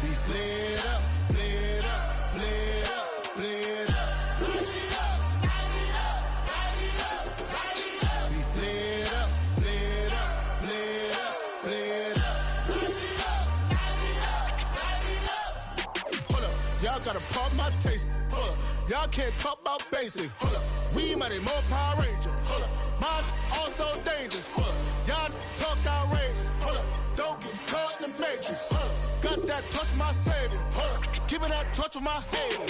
We flared up, flared up, flared up, flared up. We flared up, flared up, flared up, flared up. Hold up, y'all gotta pump my taste. Hold up, y'all can't talk about basic. Hold up, we mighty more Power Ranger. Hold up, mine also dangerous. Hold up, y'all talk outrageous. Hold up, don't get caught in the matrix. Hold up, got that touch my savior. Hold up, keep it that touch with my head.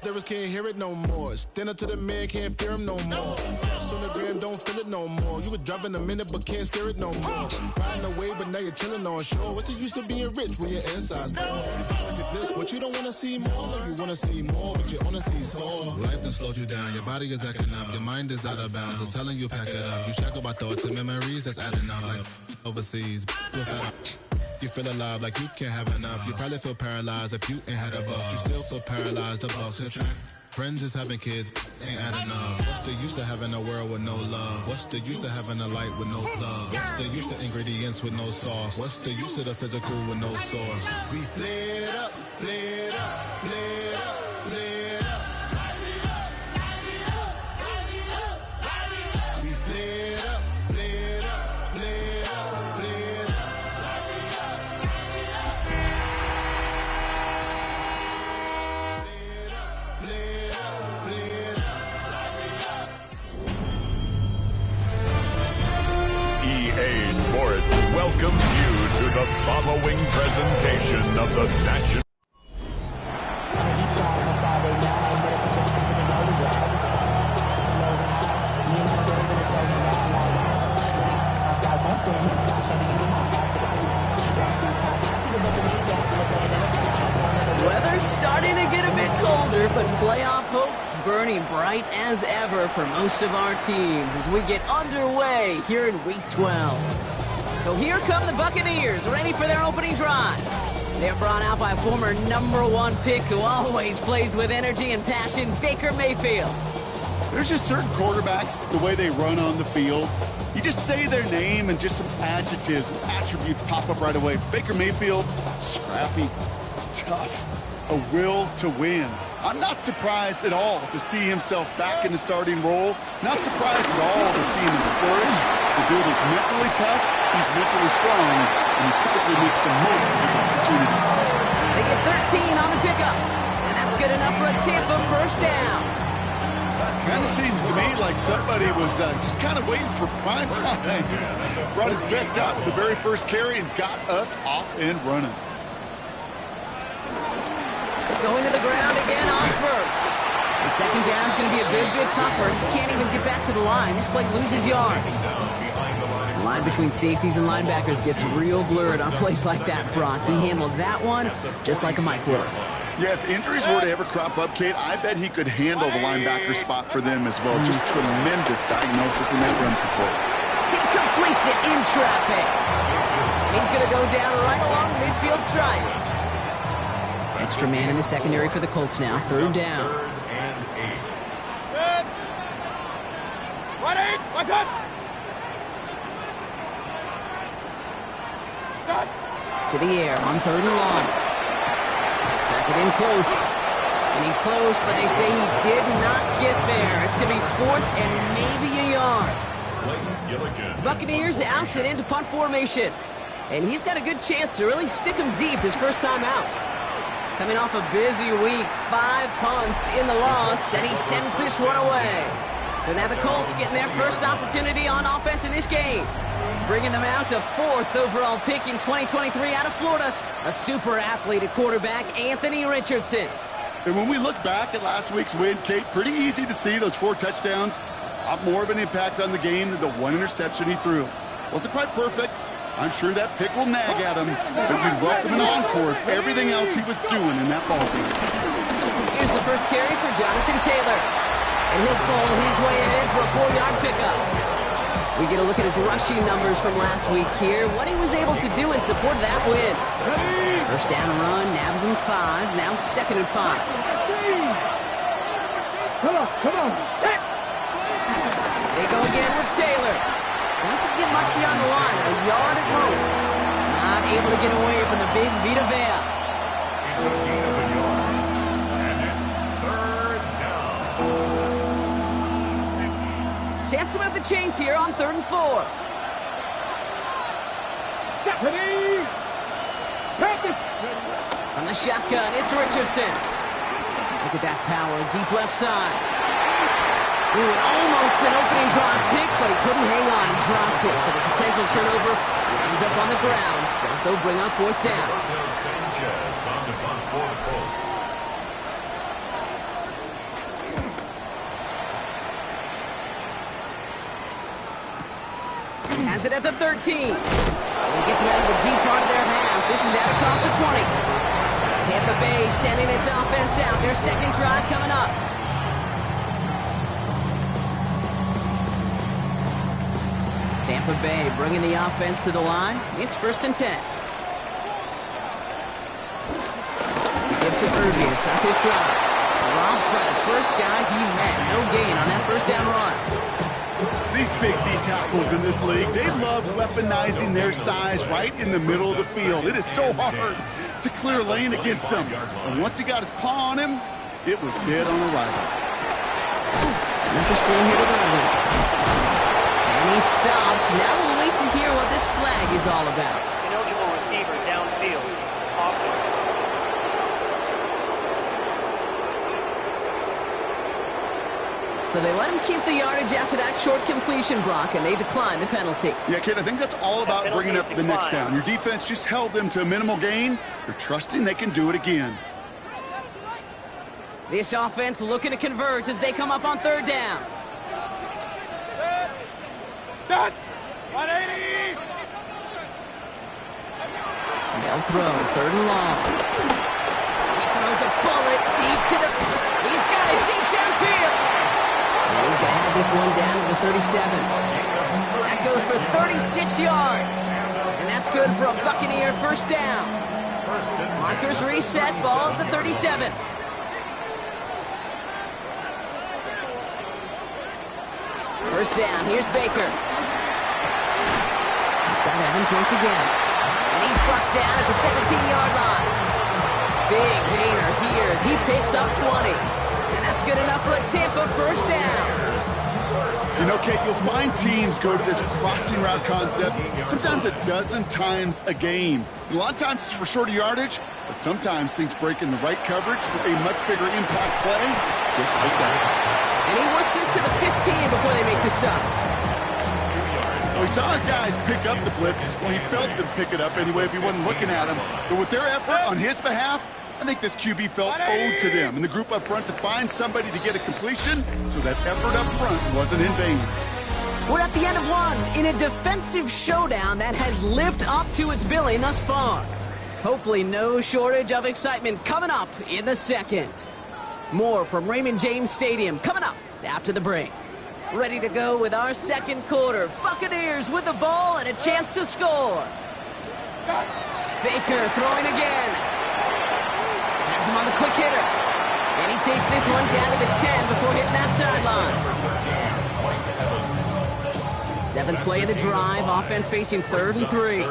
Lyrics can't hear it no more. Stand up to the man, can't fear him no more. Sonogram don't feel it no more. You would drive in a minute, but can't steer it no more. Riding the wave, but now you're chilling on shore. What's the use of being rich when your inside's poor? This, what you don't wanna see more, you wanna see more, but you wanna see sore. Life done slowed you down, your body is acting up, your mind is out of bounds, it's telling you pack it up. You shackle by thoughts and memories that's adding up like overseas. You feel alive like you can't have enough. You probably feel paralyzed if you ain't had a buck. You still feel paralyzed, the bucks and track. Friends is having kids, ain't adding up. What's the use of having a world with no love? What's the use of having a light with no plug? What's the use of ingredients with no sauce? What's the use of the physical with no source? We flared up, flared up, flared up, flared up. We flared up, flared up, flared up, flared up. EA Sports welcomes you to the following presentation of the National. Weather's starting to get a bit colder, but playoff hopes burning bright as ever for most of our teams as we get underway here in Week 12. So here come the Buccaneers, ready for their opening drive. They're brought out by former #1 pick who always plays with energy and passion, Baker Mayfield. There's just certain quarterbacks, the way they run on the field. You just say their name and just some adjectives and attributes pop up right away. Baker Mayfield, scrappy, tough, a will to win. I'm not surprised at all to see himself back in the starting role. Not surprised at all to see him flourish. The dude is mentally tough, he's mentally strong, and he typically makes the most of his opportunities. They get 13 on the pickup, and that's good enough for a Tampa first down. Kind of seems to me like somebody was just kind of waiting for prime time. Brought his best out with the very first carry and's got us off and running. Going to the ground again on first. And second down is going to be a good bit tougher. He can't even get back to the line. This play loses yards. The line between safeties and linebackers gets real blurred on plays like that, Brock. He handled that one just like a Mike would. Yeah, if injuries were to ever crop up, Kate, I bet he could handle the linebacker spot for them as well. Just tremendous diagnosis in that run support. He completes it in traffic. And he's going to go down right along midfield stripe. Extra man in the secondary for the Colts now. Third down. To the air on third and long. Has it in close. And he's close, but they say he did not get there. It's going to be fourth and maybe a yard. Buccaneers out and into punt formation. And he's got a good chance to really stick him deep his first time out. Coming off a busy week, 5 punts in the loss, and he sends this one away. So now the Colts getting their first opportunity on offense in this game. Bringing them out to 4th overall pick in 2023 out of Florida, a super athlete at quarterback, Anthony Richardson. And when we look back at last week's win, Kate, pretty easy to see those 4 touchdowns. A lot more of an impact on the game than the 1 interception he threw. Wasn't quite perfect. I'm sure that pick will nag at him, but you'd welcome an encore of everything else he was doing in that ballgame. Here's the first carry for Jonathan Taylor. And he'll pull his way in for a 4-yard pickup. We get a look at his rushing numbers from last week here, what he was able to do in support of that win. First down run, nabs him 5, now 2nd and 5. Come on. They go again with Taylor. Doesn't get much beyond the line, a yard at most. Not able to get away from the big Vita Vea. Needs a gain of a yard. And it's third down. Chance to move the chains here on 3rd and 4. Stephanie! Practice! On the shotgun, it's Richardson. Look at that power, deep left side. Ooh, and almost an opening drop pick, but he couldn't hang on. He dropped it, so the potential turnover ends up on the ground. Does they'll bring up 4th down. Roberto Sanchez on the punt for the Colts. Has it at the 13. He gets it out of the deep part of their half. This is out across the 20. Tampa Bay sending its offense out. Their second drive coming up. Tampa Bay bringing the offense to the line. It's 1st and 10. Give to Irving to stop his drive. Drops by the first guy he met. No gain on that 1st down run. These big D tackles in this league, they love weaponizing their size right in the middle of the field. It is so hard to clear lane against him. And once he got his paw on him, it was dead on arrival. Another screen here to Irving. And he's stopped. Now we'll wait to hear what this flag is all about. Ineligible receiver downfield. Offense. So they let him keep the yardage after that short completion, Brock, and they decline the penalty. Yeah, kid, I think that's all about bringing up the next down. Your defense just held them to a minimal gain. They're trusting they can do it again. This offense looking to convert as they come up on 3rd down. Done. 180. They'll throw 3rd and long. He throws a bullet deep to the... He's got it deep downfield. And he's going to have this one down to the 37. That goes for 36 yards. And that's good for a Buccaneer 1st down. Markers reset, ball at the 37. First down, here's Baker. He's got Evans once again. And he's brought down at the 17-yard line. Big gainer here as he picks up 20. And that's good enough for a Tampa 1st down. You know, Kate, you'll find teams go to this crossing route concept sometimes a dozen times a game. A lot of times it's for shorter yardage, but sometimes things break in the right coverage for a much bigger impact play, just like that. And he works this to the 15 before they make the stop. Well, he saw his guys pick up the blitz. Well, he felt them pick it up anyway if he wasn't looking at him. But with their effort on his behalf, I think this QB felt owed to them and the group up front to find somebody to get a completion so that effort up front wasn't in vain. We're at the end of one in a defensive showdown that has lived up to its billing thus far. Hopefully no shortage of excitement coming up in the second. More from Raymond James Stadium coming up after the break. Ready to go with our second quarter. Buccaneers with the ball and a chance to score. Baker throwing again. Has him on the quick hitter. And he takes this one down to the 10 before hitting that sideline. 7th play of the drive. Offense facing 3rd and 3.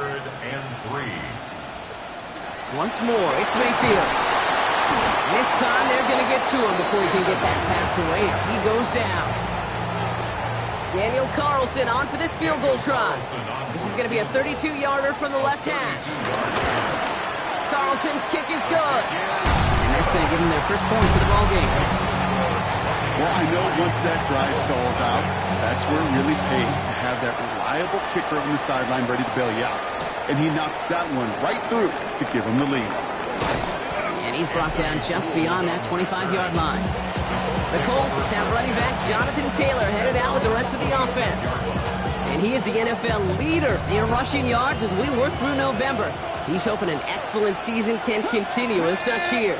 Once more, it's Mayfield. This time they're going to get to him before he can get that pass away as he goes down. Daniel Carlson on for this field goal try. This is going to be a 32-yarder from the left hash. Carlson's kick is good. And that's going to give them their first points of the ball game. Well, I know once that drive stalls out, that's where it really pays to have that reliable kicker on the sideline ready to bail you out. And he knocks that one right through to give him the lead. And he's brought down just beyond that 25-yard line. The Colts have running back Jonathan Taylor headed out with the rest of the offense. And he is the NFL leader in rushing yards as we work through November. He's hoping an excellent season can continue as such here.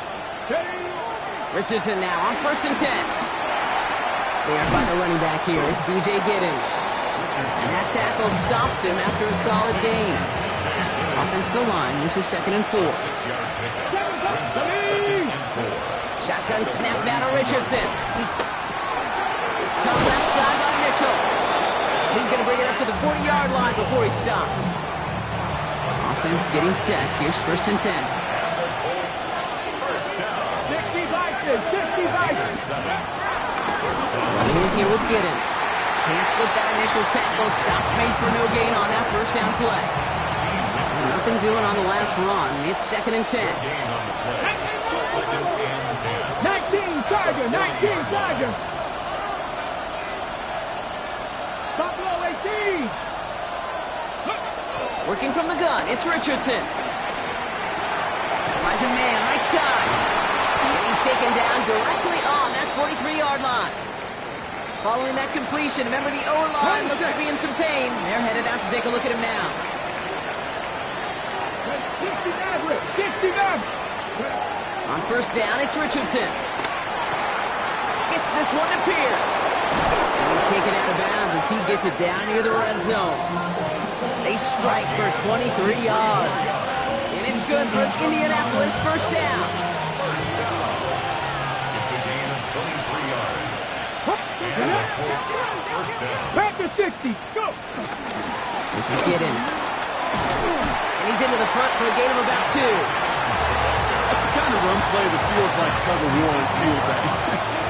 Richardson now on 1st and 10. Snared by the running back here. It's DJ Giddens. And that tackle stops him after a solid gain. Offensive line, this is 2nd and 4. Shotgun snap down to Richardson. It's come left side by Mitchell. He's going to bring it up to the 40-yard line before he's stopped. Offense getting set. Here's 1st and 10. here with Giddens. Can't slip that initial tackle. Stops made for no gain on that first down play. Nothing doing on the last run. It's 2nd and 10. 19 Tiger, 19 Tiger. Top low 18. Working from the gun, it's Richardson. Finds a man, right side. And he's taken down directly on that 43-yard line. Following that completion, remember the O-line looks to be in some pain. They're headed out to take a look at him now. 69. On first down, it's Richardson. Gets this one to Pierce. And he's taken out of bounds as he gets it down near the red zone. They strike for 23 yards. And it's good for Indianapolis first down. It's a gain of 23 yards. And the Colts first down. Back to 60. Go. This is Giddens. And he's into the front for a gain of about 2. That's the kind of run play that feels like tug-of-war on field day.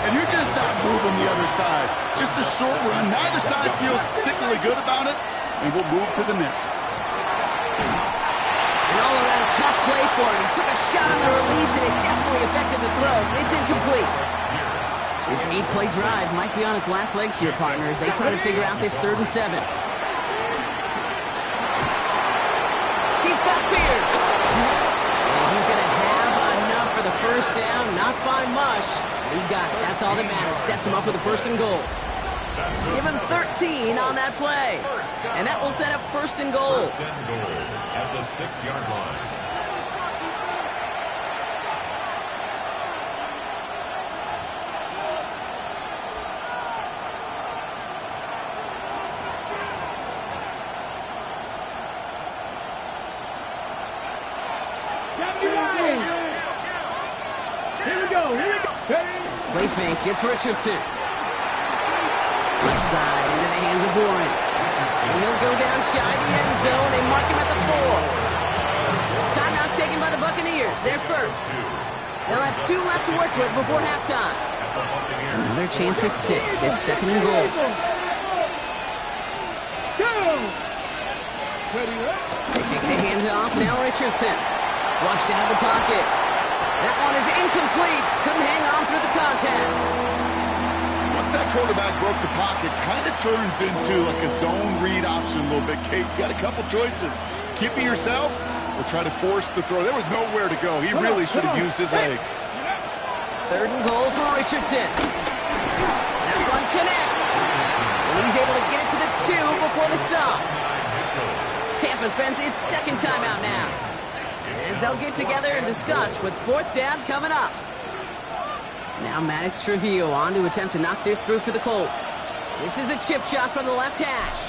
And you're just not moving the other side. Just a short run. Neither side feels particularly good about it. And we'll move to the next. An all-around tough play for him. He took a shot on the release, and it definitely affected the throw. It's incomplete. This 8-play drive might be on its last legs here, partners. They try to figure out this 3rd and 7. He's got Pierce. And he's going to have enough for the first down. Not by much. He got it. That's all that matters. Sets him up with a 1st and goal. Give him 13 on that play. And that will set up 1st and goal. 1st and goal at the 6-yard line. Here we go. Play fake. It's Richardson. Left side into the hands of Warren. And he'll go down shy the end zone. They mark him at the 4. Timeout taken by the Buccaneers. They're first. They'll have 2 left to work with before halftime. Another chance at 6. It's 2nd and goal. They kick the hand off. Now Richardson. Flushed out of the pocket. That one is incomplete. Couldn't hang on through the contact. Once that quarterback broke the pocket, kind of turns into like a zone read option a little bit. Kate, you got a couple choices. Keep it yourself or try to force the throw. There was nowhere to go. He really should have used his legs. 3rd and goal for Richardson. That one connects. And he's able to get it to the 2 before the stop. Tampa spends its 2nd timeout now, as they'll get together and discuss with 4th down coming up. Now Maddox Trujillo on to attempt to knock this through for the Colts. This is a chip shot from the left hash.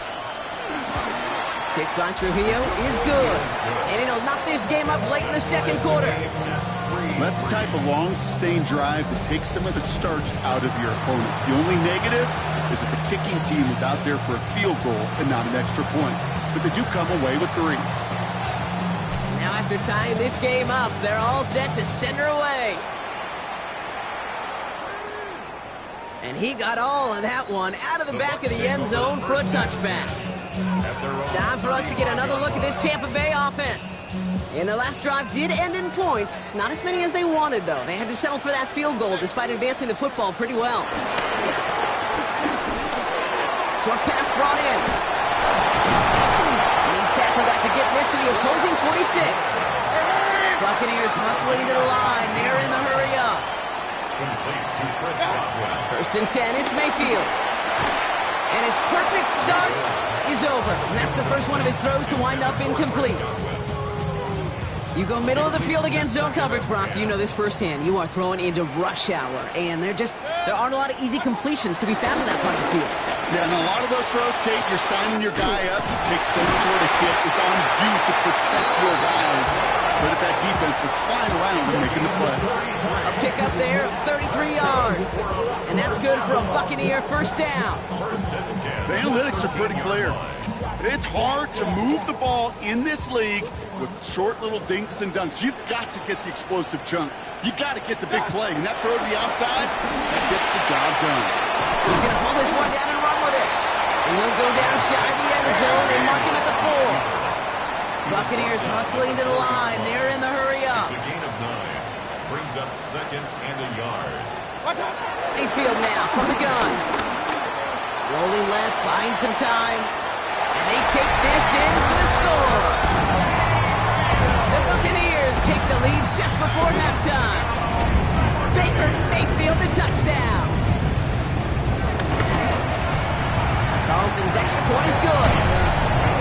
Kick by Trujillo is good. And it'll knock this game up late in the 2nd quarter. That's the type of long, sustained drive that takes some of the starch out of your opponent. The only negative is if the kicking team is out there for a field goal and not an extra point. But they do come away with 3. Now after tying this game up, they're all set to send her away. And he got all of that one out of the back of the end zone for a touchback. Time for us to get another look at this Tampa Bay offense. And their last drive did end in points. Not as many as they wanted, though. They had to settle for that field goal despite advancing the football pretty well. Short pass brought in. And he's tackled after getting this to the opposing 46. Buccaneers hustling to the line. They're in the hurry up. First and 10, it's Mayfield. And his perfect start is over. And that's the first one of his throws to wind up incomplete. You go middle of the field against zone coverage, Brock. You know this firsthand. You are throwing into rush hour. And there aren't a lot of easy completions to be found in that part of the field. Yeah, and a lot of those throws, Kate, you're signing your guy up to take some sort of hit. It's on you to protect your guys. But if that defense was flying around and making the play. A pickup there of 33 yards. And that's good for a Buccaneer first down. The analytics are pretty clear. It's hard to move the ball in this league with short little dinks and dunks. You've got to get the explosive chunk. You got to get the big play. And that throw to the outside, that gets the job done. He's going to pull this one down and run with it. And he'll go down shy of the end zone. They mark him at the 4. Buccaneers hustling to the line. They're in the hurry up. It's a gain of 9. Brings up 2nd and a yard. Mayfield now from the gun. Rolling left, buying some time. And they take this in for the score. The Buccaneers take the lead just before halftime. Baker Mayfield the touchdown. Carlson's extra point is good.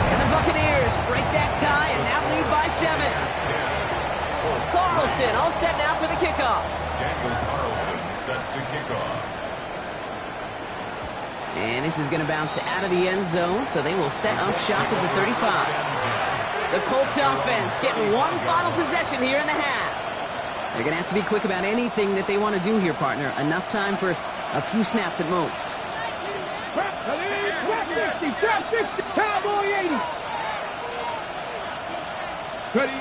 And the Buccaneers break that tie and now lead by 7. Carlson all set now for the kickoff. Daniel Carlson set to kick off. And this is going to bounce out of the end zone, so they will set up shop at the 35. The Colts offense getting one final possession here in the half. They're going to have to be quick about anything that they want to do here, partner. Enough time for a few snaps at most. Trap 60, Cowboy 80. Ready.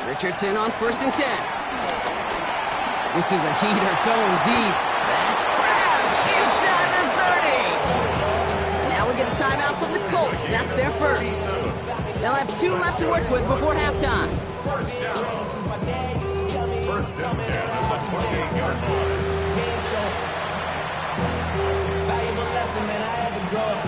Richardson on 1st and 10. This is a heater going deep. That's grabbed inside the 30. Now we get a timeout from the Colts. That's their first. They'll have 2 left to work with before halftime. First down. First and 10 at the 28-yard line. Valuable lesson, man. I had to grow up.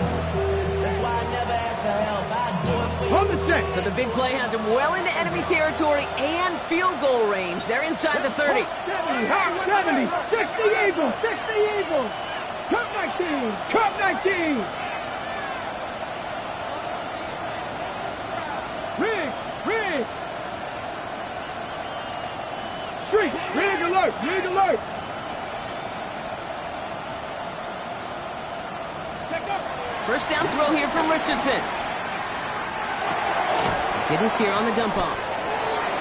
That's why I never ask for help. I do it for you. On the set. So the big play has him well into enemy territory and field goal range. They're inside the 30. 70, hot 70, 60 Eagles, 60 Eagles. Cup 19, Cup 19. Rig. Street, rig alert, rig alert. First down throw here from Richardson. Giddens here on the dump off.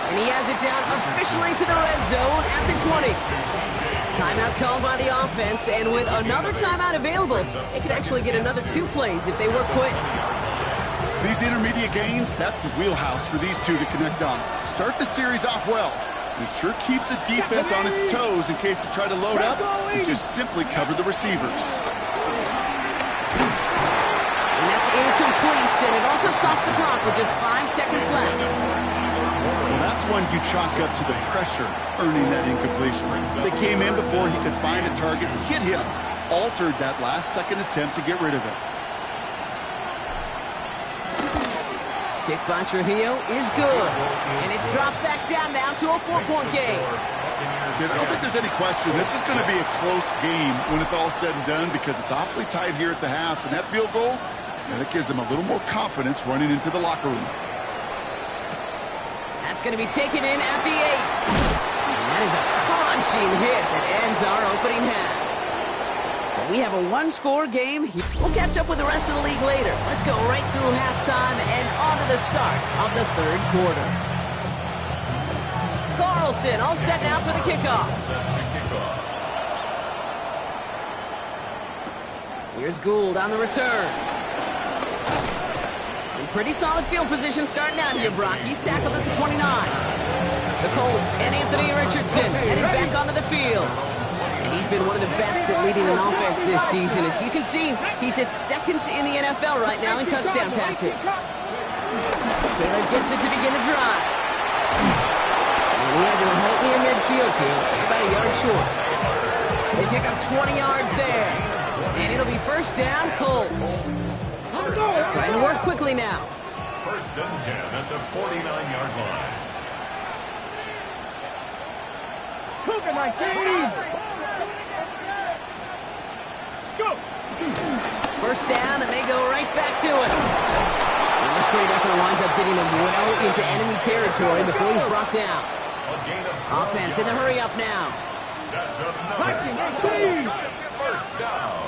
And he has it down officially to the red zone at the 20. Timeout called by the offense, and with another timeout available, they could actually get another 2 plays if they work quick. These intermediate gains, that's the wheelhouse for these two to connect on. Start the series off well. It sure keeps the defense on its toes in case they try to load up and just simply cover the receivers. And that's incomplete, and it also stops the clock with just 5 seconds left. Well, that's one you chalk up to the pressure earning that incompletion. They came in before he could find a target, hit him, altered that last-second attempt to get rid of it. Kick by Trujillo is good. And it's dropped back down now to a 4-point game. I don't think there's any question. This is going to be a close game when it's all said and done because it's awfully tight here at the half. And that field goal, that gives them a little more confidence running into the locker room. That's going to be taken in at the 8. And that is a punching hit that ends our opening half. So we have a 1-score game. We'll catch up with the rest of the league later. Let's go right through halftime and on to the start of the 3rd quarter. Carlson all set now for the kickoff. Here's Gould on the return. In pretty solid field position starting out here, Brock. He's tackled at the 29. The Colts and Anthony Richardson heading back onto the field. And he's been one of the best at leading an offense this season. As you can see, he's at 2nd in the NFL right now in touchdown passes. Taylor gets it to begin the drive. And he has it right near midfield here. It's about a yard short. They pick up 20 yards there. And it'll be first down, Colts. Trying to work quickly now. First and 10 at the 49-yard line. Cougar 19. Go. First down, and they go right back to it. And this great effort winds up getting him well into enemy territory before he's brought down. Offense in the hurry up now. That's another first down.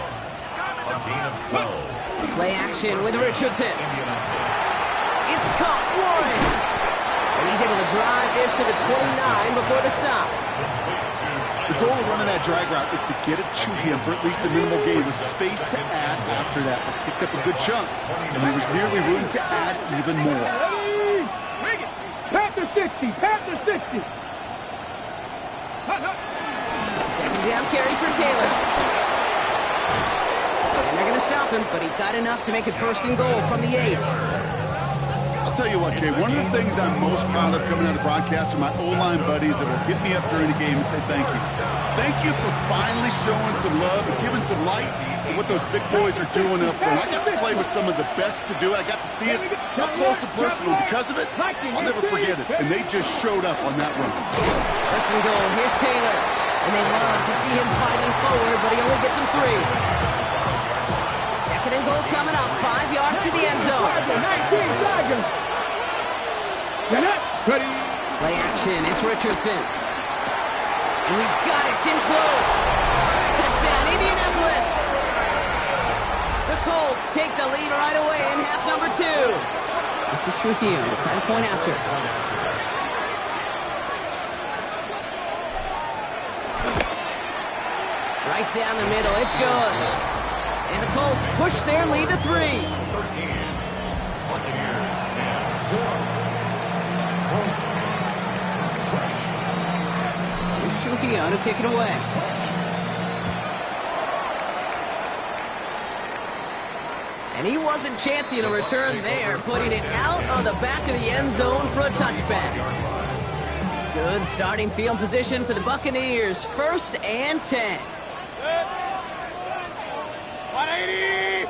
A gain of 12. Play action with Richardson. It's caught, Warren. And he's able to drive this to the 29 before the stop. The goal of running that drag route is to get it to him for at least a minimal gain with space to add after that. They picked up a good chunk, and there was nearly room to add even more. Past the 60, past the 60. Second down carry for Taylor. And they're going to stop him, but he got enough to make it 1st and goal from the 8. I'll tell you what, Kay, one of the things I'm most proud of coming out of broadcast are my O-line buddies that will hit me up during the game and say thank you. Thank you for finally showing some love and giving some light to what those big boys are doing up front. I got to play with some of the best to do it. I got to see it up close and personal. Because of it, I'll never forget it. And they just showed up on that run. 1st and goal, here's Taylor. And they love to see him fighting forward, but he only gets him 3. 2nd and goal coming up, 5 yards to the end zone. Play action, it's Richardson. And he's got it, it's in close. Touchdown, Indianapolis. The Colts take the lead right away in half number 2. This is Trujillo, trying to point after. Right down the middle, it's good. And the Colts push their lead to 3. 13. Buccaneers 10. Here's Trujillo to kick it away. And he wasn't chancing a return there, putting it out on the back of the end zone for a touchback. Good starting field position for the Buccaneers. 1st and 10. 180!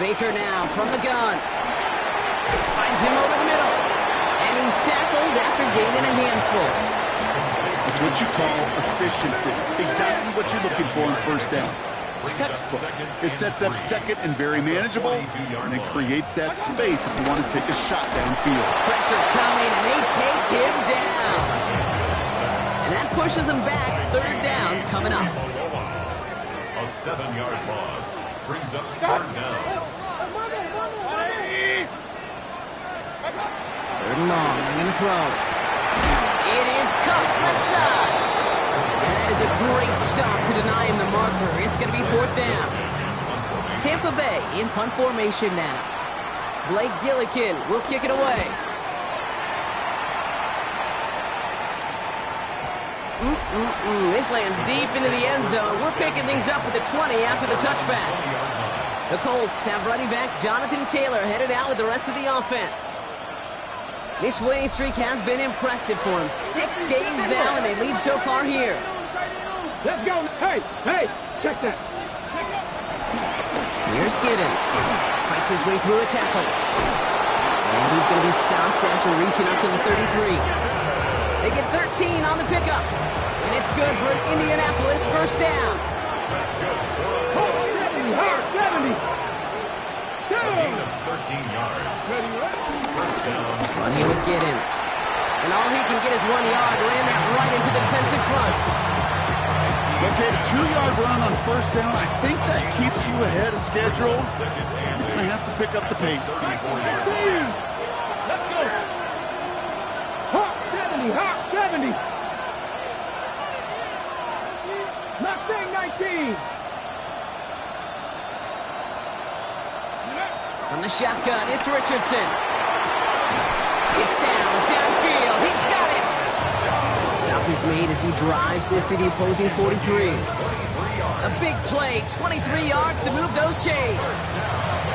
Baker now from the gun. Finds him over the middle. And he's tackled after gaining a handful. It's what you call efficiency. Exactly what you're looking for on 1st down. Textbook. It sets up 2nd and very manageable, and it creates that space if you want to take a shot downfield. Pressure coming, and they take him down. And that pushes him back. 3rd down coming up. A 7-yard loss brings up 3rd down. 3rd and long, they're going to throw. It is cut left side. And that is a great stop to deny him the marker. It's going to be 4th down. Tampa Bay in punt formation now. Blake Gillikin will kick it away. This lands deep into the end zone. We're picking things up with the 20 after the touchback. The Colts have running back Jonathan Taylor headed out with the rest of the offense. This winning streak has been impressive for him. 6 games now, and they lead so far here. Let's go. Hey, check that. Here's Giddens. Fights his way through a tackle. And he's going to be stopped after reaching up to the 33. They get 13 on the pickup. And it's good for an Indianapolis 1st down. 70. A gain of 13 yards. 1st down. Running with Giddens. And all he can get is 1 yard. Ran that right into the defensive front. Okay, a 2-yard run on 1st down. I think that keeps you ahead of schedule. You're going to have to pick up the pace. Let's go. Hawk 70. Mustang 19. From the shotgun, it's Richardson. It's downfield. He's got it. Stop is made as he drives this to the opposing 43. A big play, 23 yards to move those chains.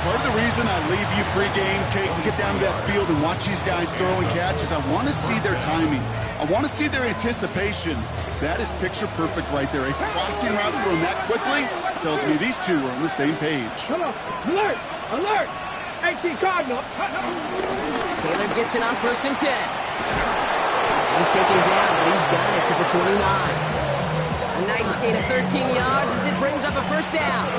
Part of the reason I leave you pregame, Kate, and get down to that field and watch these guys throw and catch is I want to see their timing. I want to see their anticipation. That is picture perfect right there. A crossing route thrown that quickly tells me these two are on the same page. Come on. Alert. 18 Cardinal. Taylor gets it on 1st and 10. He's taken down, but he's got it to the 29. A nice gain of 13 yards as it brings up a 1st down.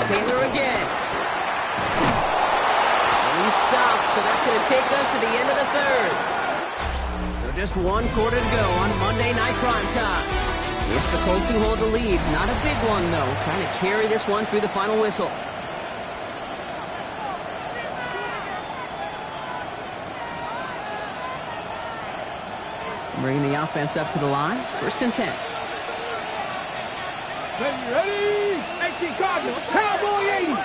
Taylor again. And he's stopped, so that's going to take us to the end of the 3rd. So just 1 quarter to go on Monday Night Primetime. It's the Colts who hold the lead. Not a big one, though. Trying to carry this one through the final whistle. Bringing the offense up to the line. 1st and 10. Ready? 18 Cardinal. Cowboy 80.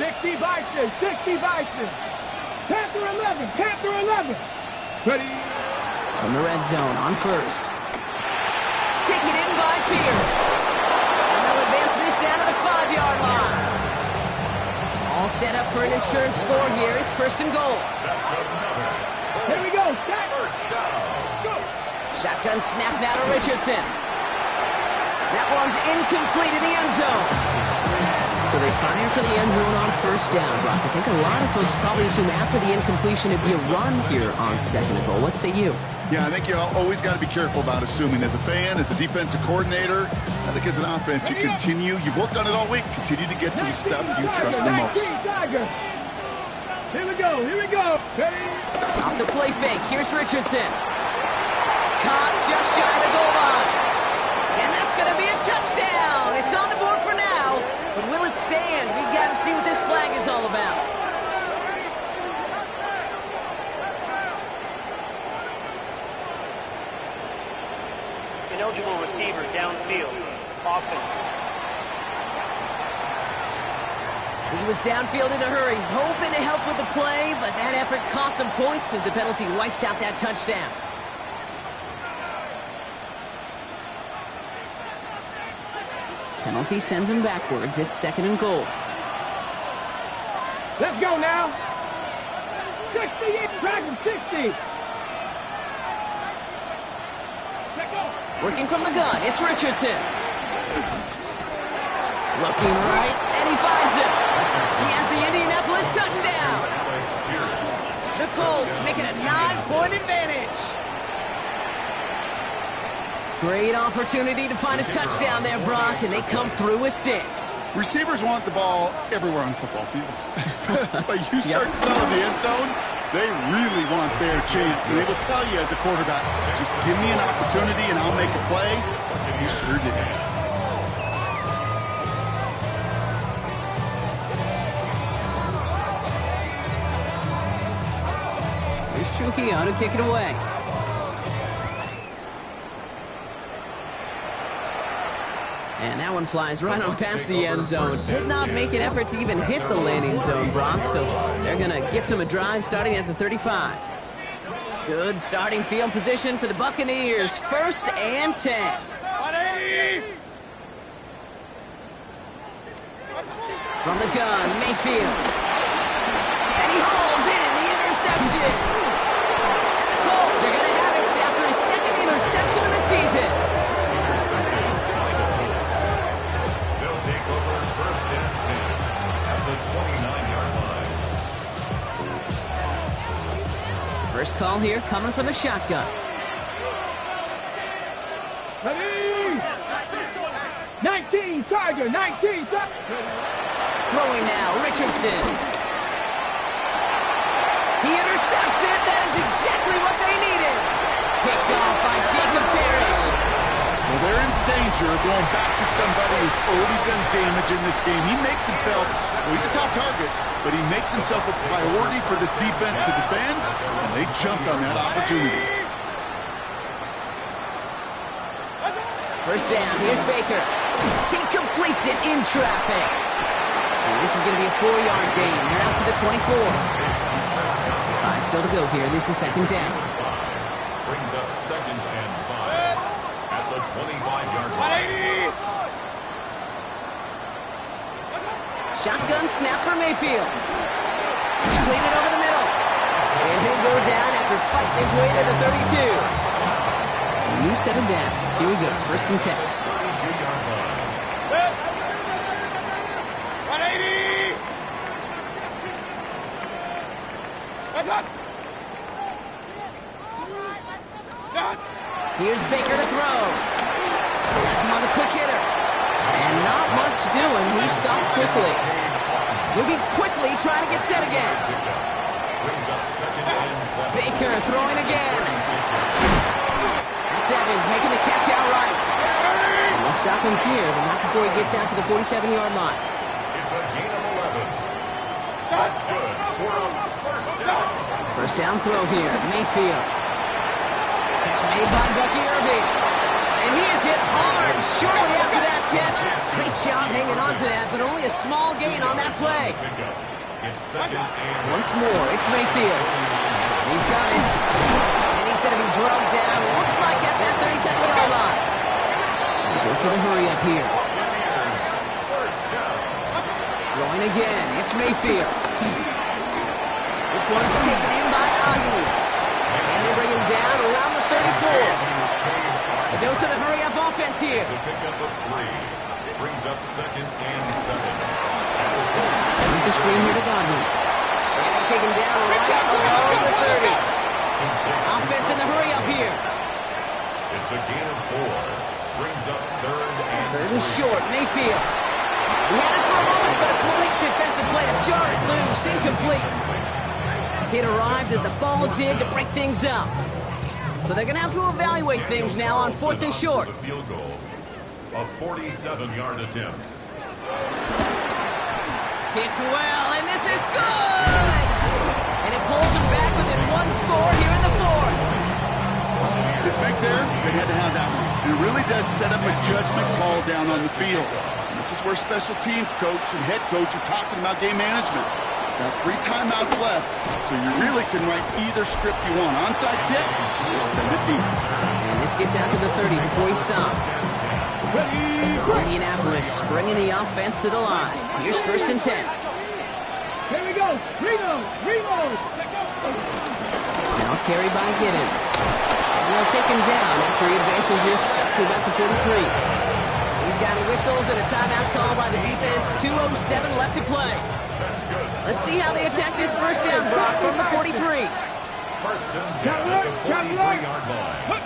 60 Bison, 60 Bison. Panther 11, Panther 11. Ready? From the red zone on first. Taken in by Pierce. And they'll advance this down to the 5-yard line. All set up for an insurance score here. It's first and goal. Here we go. Start. Go. Shotgun snap now to Richardson. That one's incomplete in the end zone. So they fire for the end zone on first down, Brock. I think a lot of folks probably assume after the incompletion it'd be a run here on second and goal. What say you? Yeah, I think you always got to be careful about assuming. As a fan, as a defensive coordinator, I think as an offense, you've worked on it all week, continue to get to the stuff you trust the most. Here we go, here we go. Ready? Off the play fake, here's Richardson. Caught just shy of the goal line. And that's going to be a touchdown. It's on the board for now, but will it stand? We got to see what this flag is all about. Ineligible receiver downfield. Offense. He was downfield in a hurry, hoping to help with the play, but that effort cost some points as the penalty wipes out that touchdown. Penalty sends him backwards. It's second and goal. Let's go now. 60, Dragon 60. Let's go. Working from the gun, it's Richardson. Looking right, and he finds him. He has the Indianapolis touchdown. The Colts make it a 9-point advantage. Great opportunity to find a touchdown there, Brock, and they come through with 6. Receivers want the ball everywhere on football fields. But you start smelling the end zone, they really want their chance. And they will tell you as a quarterback, just give me an opportunity and I'll make a play. And he sure did. Here's Trujillo to kick it away. And that one flies right on past the end zone. Did not make an effort to even hit the landing zone, Brock, so they're going to gift him a drive starting at the 35. Good starting field position for the Buccaneers. First and 10. From the gun, Mayfield. And he hauls in the interception. And the Colts are going to have it after his second interception of the season. First call here coming from the shotgun. Ready? 19, Tiger, 19, Tiger. Throwing now, Richardson. He intercepts it. That is exactly what they needed. Picked off by Jacob Parrish. Well, they're in danger of going back to somebody who's already been damaged in this game. He makes himself, well, he's a top target, but he makes himself a priority for this defense to defend, and they jumped on that opportunity. First down, here's Baker. He completes it in traffic. And this is going to be a 4-yard gain. They're out to the 24. 5 still to go here. This is second down. Brings up second and 5 at the 25-yard line. Shotgun snap for Mayfield. Completed over the middle. And he'll go down after fighting his way to the 32. So a new set of downs. Here we go. First and 10. 32-yard line. 180. What's up? Here's Baker to throw. That's him on the quick hitter. And not much doing. He stopped quickly. Moving quickly, trying to get set again. Baker throwing again. That's Evans making the catch outright. And we'll stop him here, but not before he gets out to the 47-yard line. It's a gain of 11. That's good for a first down. First down throw here, Mayfield. Catch made by Bucky Irving. And he is hit hard shortly after that catch. Great job hanging on to that, but only a small gain on that play. Once more, it's Mayfield. He's got it. And he's going to be drugged down. Looks like at that 37-yard line. He goes to the hurry up here. Throwing again. It's Mayfield. This one's taken in by Ayu. And they bring him down around the 34. A dose of the hurry-up offense here. To pick up a 3. Brings up 2nd and 7. With the screen here to Godwin. And they take him down right along the 30. Offense in the hurry-up here. It's a gain of 4. Brings up 3rd and short. Mayfield. He had it for a moment, but a great defensive play to jar it loose. Incomplete. It arrived as the ball did to break things up. So they're going to have to evaluate things now on 4th and short. Field goal. A 47-yard attempt. Kicked well, and this is good! And it pulls them back within 1 score here in the 4th. This back there, they had to have that one. It really does set up a judgment call down on the field. And this is where special teams coach and head coach are talking about game management. Got 3 timeouts left, so you really can write either script you want. Onside kick or send it deep. And this gets out to the 30 before he stopped. Indianapolis bringing the offense to the line. Here's 1st and 10. Here we go. Reload. Now carried by Giddens. And they'll take him down after he advances this up to about the 43. We've got whistles and a timeout call by the defense. 2:07 left to play. Let's see how they attack this 1st down, Brock, from the 43. 1st and 10 at the 43-yard line.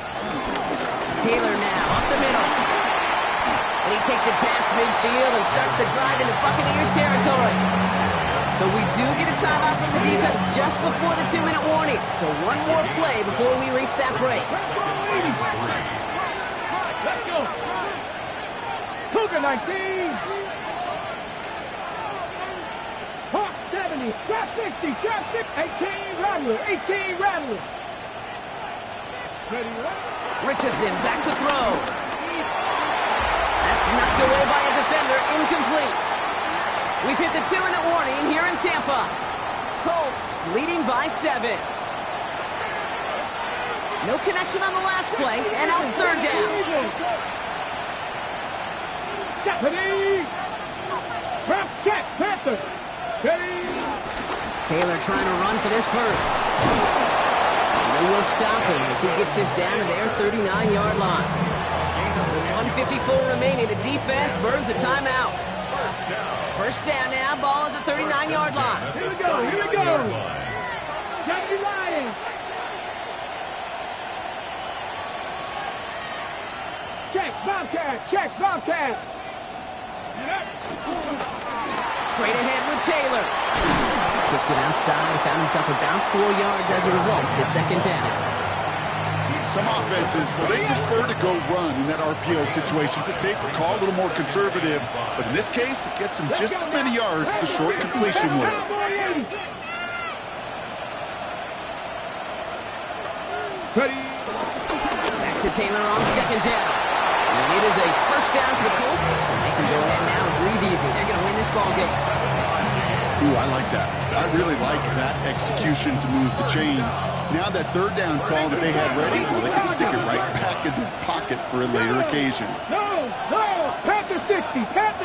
Taylor now up the middle. And he takes it past midfield and starts to drive into Buccaneers territory. So we do get a timeout from the defense just before the 2-minute warning. So one more play before we reach that break. Let's go. Cougar 19. Hawk 70, trap 60, trap 6, 18 Rattler. Ready, Richardson back to throw. That's knocked away by a defender, incomplete. We've hit the 2-minute warning here in Tampa. Colts leading by 7. No connection on the last play, and now it's 3rd down. Stephanie! Trap check, Panther! Taylor trying to run for this 1st. And they will stop him as he gets this down to their 39-yard line. With 1:54 remaining, the defense burns a timeout. 1st down now, ball at the 39-yard line. Here we go. Jackie Lions. Check, Bobcat. Straight ahead with Taylor. Kicked it outside, found himself about 4 yards as a result. It's 2nd down. Some offenses, well, they prefer to go run in that RPO situation. It's a safer call, a little more conservative. But in this case, it gets them just as many yards as a short completion would. Back to Taylor on 2nd down. And it is a 1st down for the Colts. And they can go ahead now and breathe easy. They're going to win this ball game. Ooh, I like that. I really like that execution to move the chains. Now that 3rd down call that they had ready, well, they can stick it right back in their pocket for a later occasion. No, Panther 60. That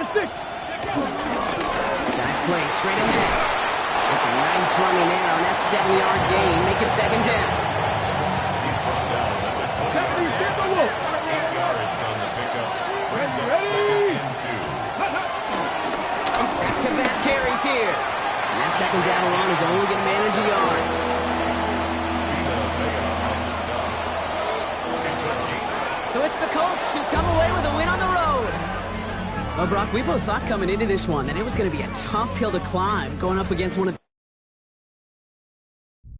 play straight ahead. That's a nice running there on that 7-yard gain. Make it 2nd down. Back-to-back carries here. And that 2nd down run is only going to manage a yard. So it's the Colts who come away with a win on the road. Well, Brock, we both thought coming into this one that it was going to be a tough hill to climb going up against one of